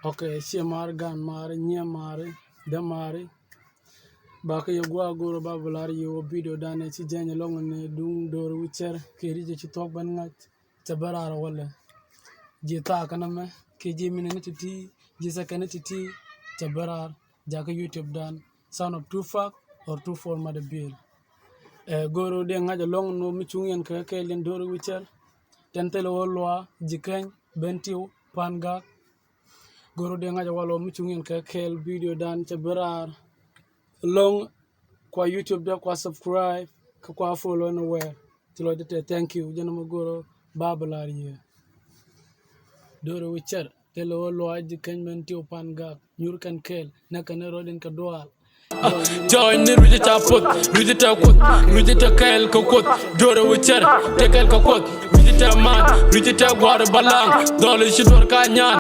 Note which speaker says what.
Speaker 1: Okay, she mar gan mare nye mare de mare ba ke yo gwa goro ba volare yo video dane ci janye longo ne dung dor wucer ke rije ci tok ban ngat te barara wala ji ta kana me ke ji mine ne ti ji sa kana ti te barar ja ke YouTube dan son of two fuck or two for mother bill goro de ngaja long no mi chungen ke len dor wucer tentele wolwa jikeng bentiu panga goro de ngaja walo mi chungen ke video dan te barar long kwa YouTube da kwa subscribe kwa follow anywhere tilo de thank you jana magoro babalari ye doro wicher telo lo aji kan men tio panga nyur kan kel nakane roden ka doal join ni rujita pot rujita kot rujita kel ko kot doro wicher tekel ko kot rujita man rujita gwar balang dole shi dor ka nyan